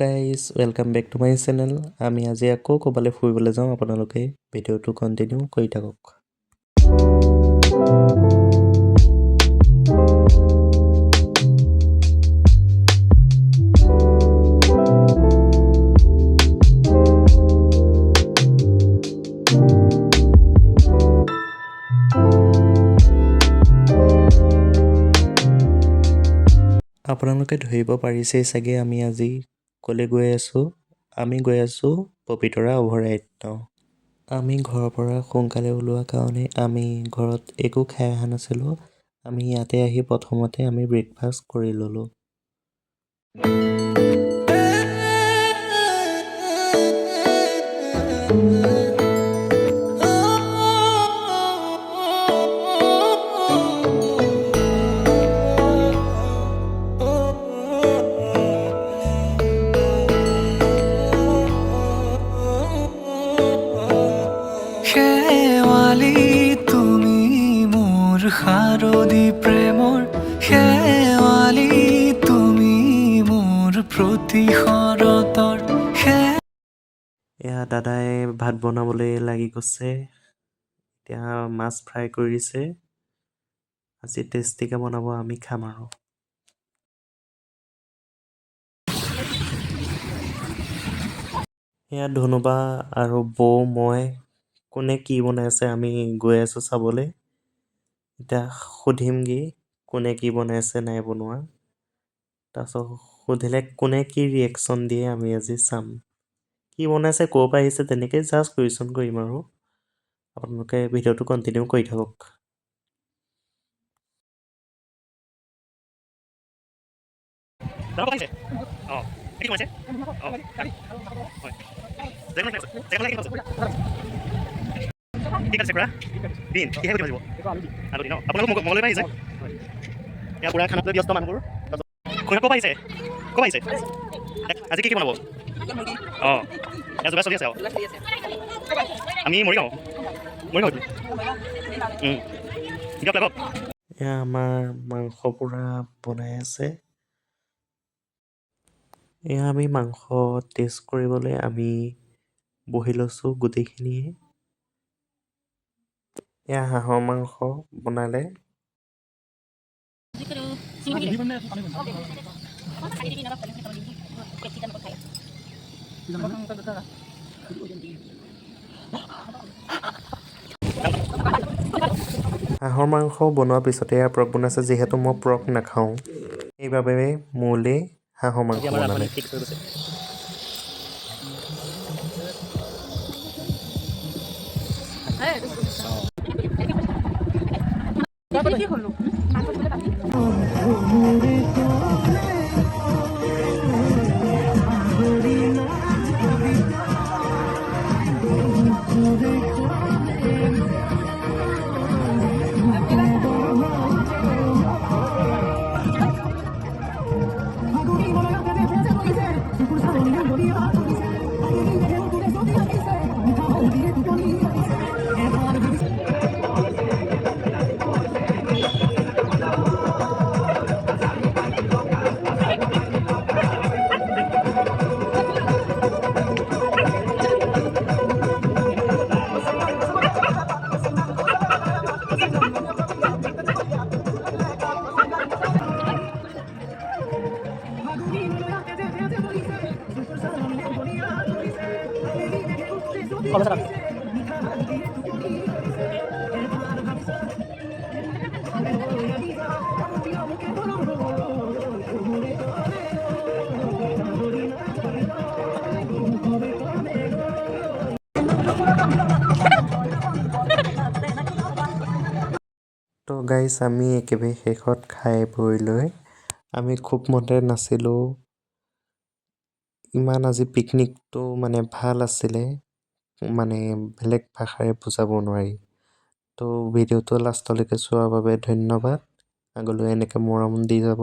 Guys welcome back to my channel. আমি আজি আকৌ ক'ৰবালৈ ফুৰিবলৈ যাওঁ। আপোনালোকে ভিডিঅ'টো কণ্টিনিউ কৰি থাকক। আপোনালোকে ধৰিব পাৰিছেই চাগে আমি আজি ক'লৈ গৈ আছোঁ। আমি গৈ আছোঁ পবিতৰা অভয়াৰণ্য। আমি ঘৰৰ পৰা সোনকালে ওলোৱা কাৰণে আমি ঘৰত একো খাই অহা নাছিলোঁ। আমি ইয়াতে আহি প্ৰথমতে আমি ব্ৰেকফাষ্ট কৰি ল'লোঁ। শেৱালি তুমি মোৰ শাৰদী প্ৰেমৰ শেৱালি তুমি মোৰ প্ৰতিশৰতৰ এয়া দাদাই ভাত বনাবলৈ লাগি গৈছে। এতিয়া মাছ ফ্ৰাই কৰিছে। আজি টেষ্টিকৈ বনাব, আমি খাম আৰু। এয়া ধনুবা আৰু বৌ মই কোনে কি বনাইছে আমি গৈ আছোঁ চাবলৈ। এতিয়া সুধিমগৈ কোনে কি বনাইছে নাই বনোৱা। তাৰপিছত সুধিলে কোনে কি ৰিয়েকশ্যন দিয়ে আমি আজি চাম। কি বনাইছে ক'ৰ পৰা আহিছে তেনেকৈ জাষ্ট কুৱেশ্যন কৰিম আৰু। আপোনালোকে ভিডিঅ'টো কণ্টিনিউ কৰি থাকক। ঠিক আছে খুৰা দিন কিহে কৰিব লাগিব আলু ন আপোনালোক মঙললৈ আহিছে এতিয়া পুৰা খানাত লৈ ব্যস্ত মানুহবোৰ খুৰা ক'ৰ আহিছে আজি কি বনাব অঁ এয়া যোগাৰ চলি আছে আৰু আমি মৰিগাঁও দিয়ক লাগক। এয়া আমাৰ মাংস পূৰা বনাই আছে। এয়া আমি মাংস টেষ্ট কৰিবলৈ আমি বহি লৈছোঁ গোটেইখিনিয়ে। এয়া হাঁহৰ মাংস বনালে। হাঁহৰ মাংস বনোৱাৰ পিছতে এয়া পৰ্ক বনাইছে। যিহেতু মই পৰ্ক নাখাওঁ সেইবাবে মোলৈ হাঁহৰ মাংস বনালে। তো গাইছ আমি একেবাৰে শেষত খাই বৈ লৈ আমি খুব মতে নাছিলোঁ। ইমান আজি পিকনিকটো মানে ভাল আছিলে, মানে বেলেগ ভাষাৰে বুজাব নোৱাৰি। তো ভিডিঅ'টো লাষ্টলৈকে চোৱাৰ বাবে ধন্যবাদ। আগলৈ এনেকৈ মৰম দি যাব।